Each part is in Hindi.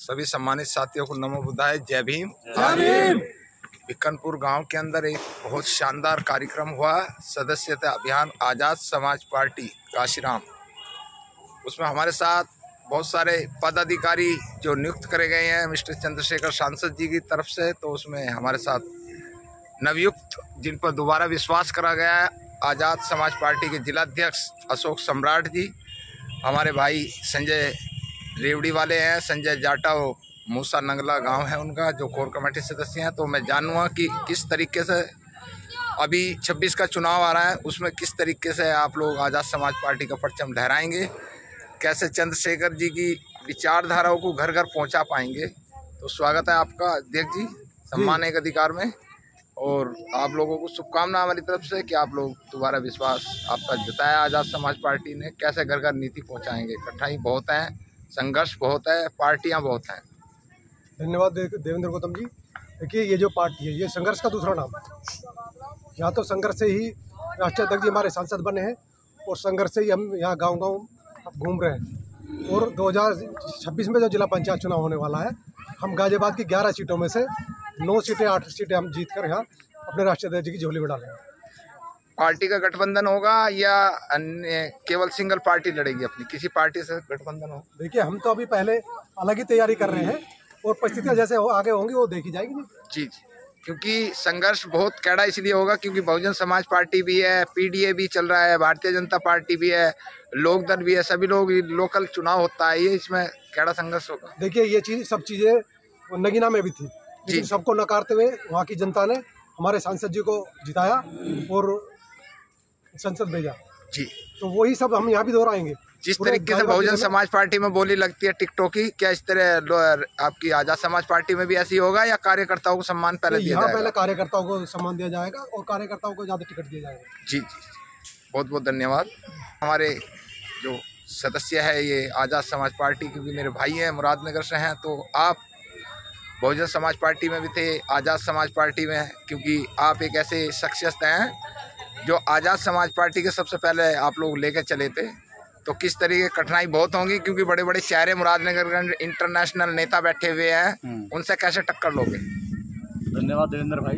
सभी सम्मानित साथियों को नमो बुद्धाय, जय भीम। बिक्कनपुर गांव के अंदर एक बहुत शानदार कार्यक्रम हुआ, सदस्यता अभियान आज़ाद समाज पार्टी काशीराम। उसमें हमारे साथ बहुत सारे पदाधिकारी जो नियुक्त करे गए हैं मिस्टर चंद्रशेखर सांसद जी की तरफ से, तो उसमें हमारे साथ नवयुक्त जिन पर दोबारा विश्वास करा गया है आज़ाद समाज पार्टी के जिलाध्यक्ष अशोक सम्राट जी, हमारे भाई संजय रेवड़ी वाले हैं, संजय जाटा वो मूसा नंगला गांव है उनका, जो कोर कमेटी सदस्य हैं। तो मैं जानूंगा कि किस तरीके से अभी 26 का चुनाव आ रहा है, उसमें किस तरीके से आप लोग आज़ाद समाज पार्टी का परचम लहराएंगे, कैसे चंद्रशेखर जी की विचारधाराओं को घर घर पहुंचा पाएंगे। तो स्वागत है आपका अध्यक्ष जी, सम्मान एक अधिकार में, और आप लोगों को शुभकामना हमारी तरफ से कि आप लोग दोबारा विश्वास आपका जताया आज़ाद समाज पार्टी ने, कैसे घर घर नीति पहुंचाएंगे। कठिनाई बहुत है, संघर्ष बहुत है, पार्टियां बहुत हैं। धन्यवाद देवेंद्र गौतम जी। देखिए, ये जो पार्टी है ये संघर्ष का दूसरा नाम है। यहाँ तो संघर्ष से ही राष्ट्रीय अध्यक्ष जी हमारे सांसद बने हैं और संघर्ष से ही हम यहाँ गांव-गांव घूम रहे हैं। और 2026 में जो जिला पंचायत चुनाव होने वाला है, हम गाजियाबाद की 11 सीटों में से 9 सीटें 8 सीटें हम जीत कर यहाँ अपने राष्ट्रीय अध्यक्ष जी की झोली में डालेंगे। पार्टी का गठबंधन होगा या अन्य केवल सिंगल पार्टी लड़ेगी अपनी, किसी पार्टी से गठबंधन हो? देखिए, हम तो अभी पहले अलग ही तैयारी कर रहे हैं और परिस्थितियाँ जैसे आगे होंगी वो देखी जाएगी। जी, क्योंकि संघर्ष बहुत कड़ा इसलिए होगा क्योंकि बहुजन समाज पार्टी भी है, पीडीए भी चल रहा है, भारतीय जनता पार्टी भी है, लोकदल भी है, सभी लोग लोकल चुनाव होता है, ये इसमें कड़ा संघर्ष होगा। देखिए, ये सब चीज़ें नगीना में भी थी, लेकिन सबको नकारते हुए वहाँ की जनता ने हमारे सांसद जी को जिताया और संसद भेजा जी। तो वही सब हम यहाँ भी दोहराएंगे। जिस तरीके से बहुजन समाज पार्टी में बोली लगती है टिकटॉक की, क्या इस तरह आपकी आज़ाद समाज पार्टी में भी ऐसी होगा या कार्यकर्ताओं को सम्मान पहले दिया जाएगा? पहले कार्यकर्ताओं को सम्मान दिया जाएगा और कार्यकर्ताओं को ज़्यादा टिकट दिया जाएगा। जी, बहुत बहुत धन्यवाद। हमारे जो सदस्य है ये आज़ाद समाज पार्टी, क्योंकि मेरे भाई हैं, मुरादनगर से हैं, तो आप बहुजन समाज पार्टी में भी थे, आज़ाद समाज पार्टी में, क्योंकि आप एक ऐसे शख्सियत हैं जो आज़ाद समाज पार्टी के सबसे पहले आप लोग लेकर चले थे। तो किस तरीके कठिनाई बहुत होंगी, क्योंकि बड़े बड़े चेहरे मुरादनगर इंटरनेशनल नेता बैठे हुए हैं, उनसे कैसे टक्कर लोगे? धन्यवाद देवेंद्र भाई।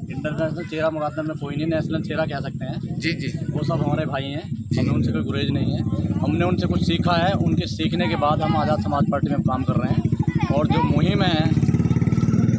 इंटरनेशनल चेहरा मुरादनगर में कोई नहीं, नेशनल चेहरा कह सकते हैं। जी, वो सब हमारे भाई हैं, हमें उनसे कोई गुरेज नहीं है। हमने उनसे कुछ सीखा है, उनके सीखने के बाद हम आज़ाद समाज पार्टी में काम कर रहे हैं। और जो मुहिम है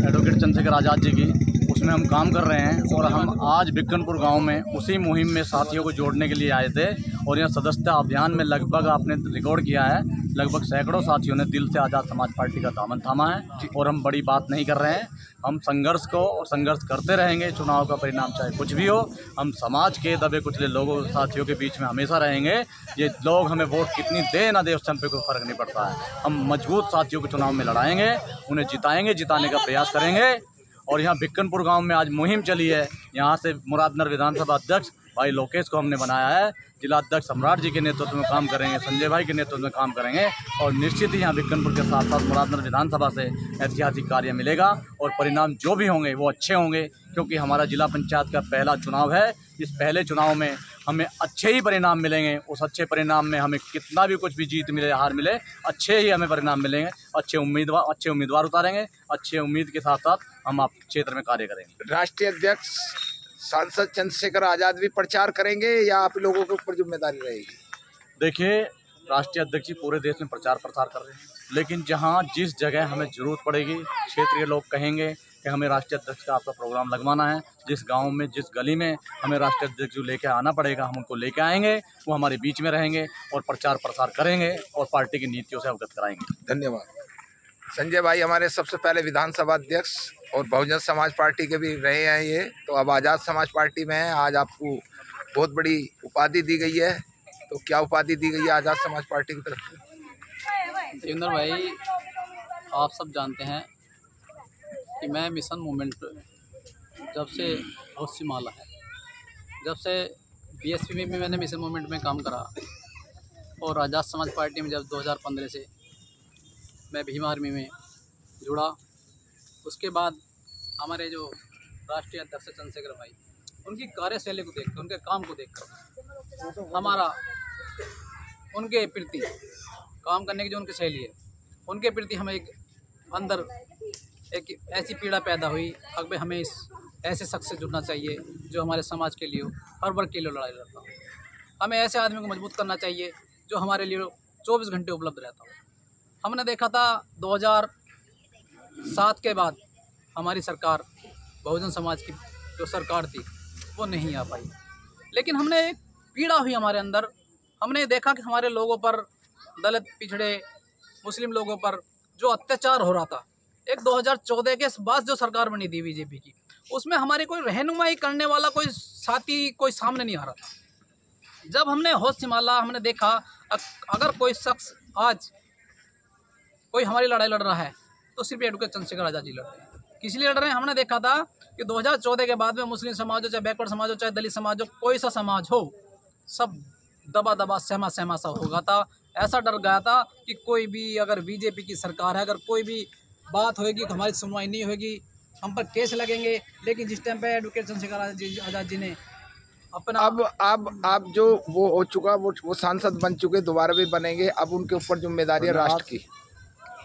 एडवोकेट चंद्रशेखर आज़ाद जी की, उसमें हम काम कर रहे हैं। और हम आज बिक्कनपुर गांव में उसी मुहिम में साथियों को जोड़ने के लिए आए थे। और यह सदस्यता अभियान में लगभग आपने रिकॉर्ड किया है, लगभग सैकड़ों साथियों ने दिल से आज़ाद समाज पार्टी का दामन थामा है। और हम बड़ी बात नहीं कर रहे हैं, हम संघर्ष को और संघर्ष करते रहेंगे। चुनाव का परिणाम चाहे कुछ भी हो, हम समाज के दबे कुचले लोगों साथियों के बीच में हमेशा रहेंगे। ये लोग हमें वोट कितनी दे ना दे, उससे हम पे कोई फ़र्क नहीं पड़ता है। हम मजबूत साथियों को चुनाव में लड़ाएंगे, उन्हें जिताएंगे, जिताने का प्रयास करेंगे। और यहाँ बिक्कनपुर गांव में आज मुहिम चली है, यहाँ से मुरादनगर विधानसभा अध्यक्ष भाई लोकेश को हमने बनाया है, जिला अध्यक्ष सम्राट जी के नेतृत्व में काम करेंगे, संजय भाई के नेतृत्व में काम करेंगे। और निश्चित ही यहाँ बिक्कनपुर के साथ साथ मुरादनगर विधानसभा से ऐतिहासिक कार्य मिलेगा और परिणाम जो भी होंगे वो अच्छे होंगे, क्योंकि हमारा जिला पंचायत का पहला चुनाव है। इस पहले चुनाव में हमें अच्छे ही परिणाम मिलेंगे। उस अच्छे परिणाम में हमें कितना भी कुछ भी जीत मिले हार मिले, अच्छे ही हमें परिणाम मिलेंगे। अच्छे उम्मीदवार उतारेंगे, अच्छे उम्मीद के साथ साथ हम आप क्षेत्र में कार्य करेंगे। राष्ट्रीय अध्यक्ष सांसद चंद्रशेखर आज़ाद भी प्रचार करेंगे या आप लोगों के ऊपर जिम्मेदारी रहेगी? देखिए, राष्ट्रीय अध्यक्ष जी पूरे देश में प्रचार प्रसार कर रहे हैं, लेकिन जहाँ जिस जगह हमें ज़रूरत पड़ेगी, क्षेत्र के लोग कहेंगे कि हमें राष्ट्रीय अध्यक्ष का आपका प्रोग्राम लगवाना है, जिस गांव में जिस गली में हमें राष्ट्रीय अध्यक्ष जो लेके आना पड़ेगा, हम उनको लेके आएंगे। वो हमारे बीच में रहेंगे और प्रचार प्रसार करेंगे और पार्टी की नीतियों से अवगत कराएंगे। धन्यवाद। संजय भाई हमारे सबसे पहले विधानसभा अध्यक्ष और बहुजन समाज पार्टी के भी रहे हैं ये, तो अब आज़ाद समाज पार्टी में हैं। आज आपको बहुत बड़ी उपाधि दी गई है, तो क्या उपाधि दी गई है आज़ाद समाज पार्टी की तरफ से? देवेंद्र भाई, आप सब जानते हैं कि मैं मिशन मूवमेंट जब से बहुत सी माला है, जब से बीएसपी में भी मैंने मिशन मूवमेंट में काम करा और आज़ाद समाज पार्टी में जब 2015 से मैं भीम आर्मी में जुड़ा। उसके बाद हमारे जो राष्ट्रीय अध्यक्ष चंद्रशेखर भाई, उनकी कार्यशैली को देखकर, उनके काम को देखकर हमारा उनके प्रति काम करने की जो उनकी शैली है उनके प्रति हमें एक अंदर एक ऐसी पीड़ा पैदा हुई कि भाई हमें इस ऐसे शख्स से जुड़ना चाहिए जो हमारे समाज के लिए हो, हर वर्ग के लिए लड़ाई लड़ता हो। हमें ऐसे आदमी को मजबूत करना चाहिए जो हमारे लिए 24 घंटे उपलब्ध रहता हो। हमने देखा था 2007 के बाद हमारी सरकार, बहुजन समाज की जो सरकार थी वो नहीं आ पाई, लेकिन हमने एक पीड़ा हुई हमारे अंदर। हमने देखा कि हमारे लोगों पर, दलित, पिछड़े, मुस्लिम लोगों पर जो अत्याचार हो रहा था, एक 2014 के बाद जो सरकार बनी थी बीजेपी की, उसमें हमारी कोई रहनुमाई करने वाला कोई साथी कोई सामने नहीं आ रहा था। जब हमने होश संभाला, हमने देखा अगर कोई शख्स आज कोई हमारी लड़ाई लड़ रहा है तो सिर्फ एडवोकेट चंद्रशेखर आज़ाद जी लड़ रहे हैं। किस लिए लड़ रहे हैं? हमने देखा था कि 2014 के बाद में मुस्लिम समाज हो, चाहे बैकवर्ड समाज हो, चाहे दलित समाज हो, कोई सा समाज हो, सब दबा दबा सहमा सहमा सा होगा था। ऐसा डर गया था कि कोई भी अगर बीजेपी की सरकार है, अगर कोई भी बात होगी तो हमारी सुनवाई नहीं होगी, हम पर केस लगेंगे। लेकिन जिस टाइम पे एडवोकेट चंद्रशेखर आज़ाद जी ने अपना अब जो वो हो चुका, वो सांसद बन चुके, दोबारा भी बनेंगे, अब उनके ऊपर जिम्मेदारी है राष्ट्र की।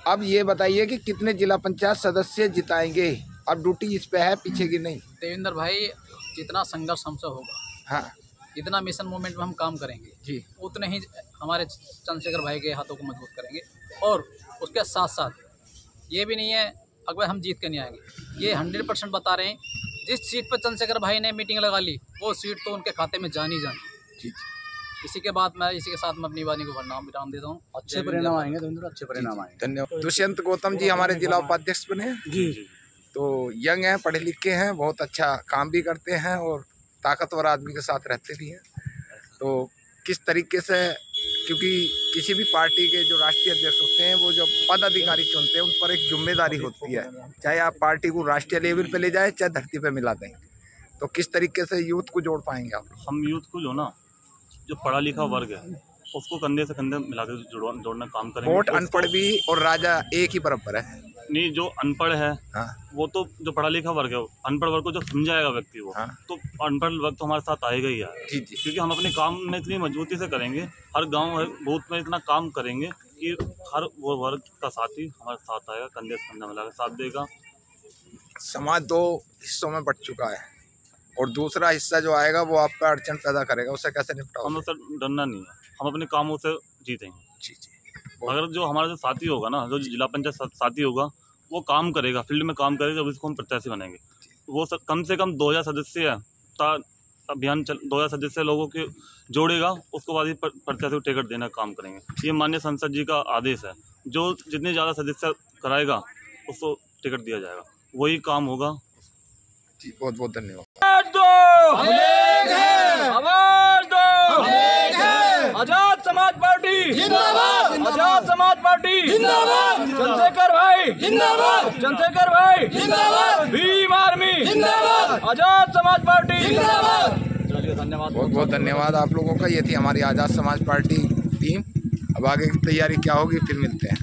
अब ये बताइए कि कितने जिला पंचायत सदस्य जिताएंगे? अब ड्यूटी इस पे है, पीछे की नहीं। देवेंद्र भाई, जितना संघर्ष हमसे होगा, हाँ, जितना मिशन मूवमेंट में हम काम करेंगे जी, उतने ही हमारे चंद्रशेखर भाई के हाथों को मजबूत करेंगे। और उसके साथ साथ ये भी नहीं है अगर हम जीत के नहीं आएंगे, ये 100% बता रहे हैं। जिस सीट पर चंद्रशेखर भाई ने मीटिंग लगा ली, वो सीट तो उनके खाते में जानी जानी। इसी के साथ मैं अपनी वाणी को विराम देता हूँ। अच्छे परिणाम आएंगे देवेंद्र, अच्छे परिणाम आएंगे। धन्यवाद। दुष्यंत गौतम जी हमारे जिला उपाध्यक्ष बने जी। तो यंग हैं, पढ़े लिखे हैं, बहुत अच्छा काम भी करते हैं और ताकतवर आदमी के साथ रहते भी हैं। तो किस तरीके से, क्योंकि किसी भी पार्टी के जो राष्ट्रीय अध्यक्ष होते हैं, वो जो पदाधिकारी चुनते हैं, उन पर एक जिम्मेदारी होती है, चाहे आप पार्टी को राष्ट्रीय लेवल पे ले जाए, चाहे धरती पे मिला दें। तो किस तरीके से यूथ को जोड़ पाएंगे आप? हम यूथ को जो पढ़ा लिखा वर्ग है उसको कंधे से कंधे मिलाकर जोड़ना काम करेंगे। वोट अनपढ़ भी और राजा एक ही बराबर है। नहीं, जो अनपढ़ है हाँ, वो तो जो पढ़ा लिखा वर्ग है, अनपढ़ वर्ग को जो समझाएगा व्यक्ति वो, हाँ, तो अनपढ़ वर्ग तो हमारे साथ आएगा ही आएगा जी, क्योंकि हम अपने काम में इतनी मजबूती से करेंगे, हर गांव हर बूथ में इतना काम करेंगे कि हर वो वर्ग का साथी हमारे साथ आएगा, कंधे से कंधा मिलाकर साथ देगा। समाज 2 हिस्सों में बट चुका है और दूसरा हिस्सा जो आएगा वो आप पर अड़चन पैदा करेगा, उससे कैसे निपटाओगे? हमें सर डरना नहीं है, हम अपने कामों से जीतेंगे जी। अगर जो हमारा जो साथी होगा ना, जो जिला पंचायत साथी होगा, वो काम करेगा, फील्ड में काम करेगा, जब इसको हम प्रत्याशी बनाएंगे। वो कम से कम 2000 सदस्य अभियान 2000 सदस्य लोगों के जोड़ेगा, उसके बाद ही प्रत्याशी को टिकट देना काम करेंगे। ये माननीय संसद जी का आदेश है, जो जितने ज़्यादा सदस्य कराएगा उसको टिकट दिया जाएगा, वही काम होगा जी। बहुत बहुत धन्यवाद। आजाद समाज पार्टी जिंदाबाद, आजाद समाज पार्टी जिंदाबाद, चंद्रशेखर भाई जिंदाबाद, चंद्रशेखर भाई जिंदाबाद, भीम आर्मी जिंदाबाद, आजाद समाज पार्टी जिंदाबाद। धन्यवाद, बहुत बहुत धन्यवाद आप लोगों का। ये थी हमारी आजाद समाज पार्टी टीम। अब आगे की तैयारी क्या होगी फिर मिलते हैं।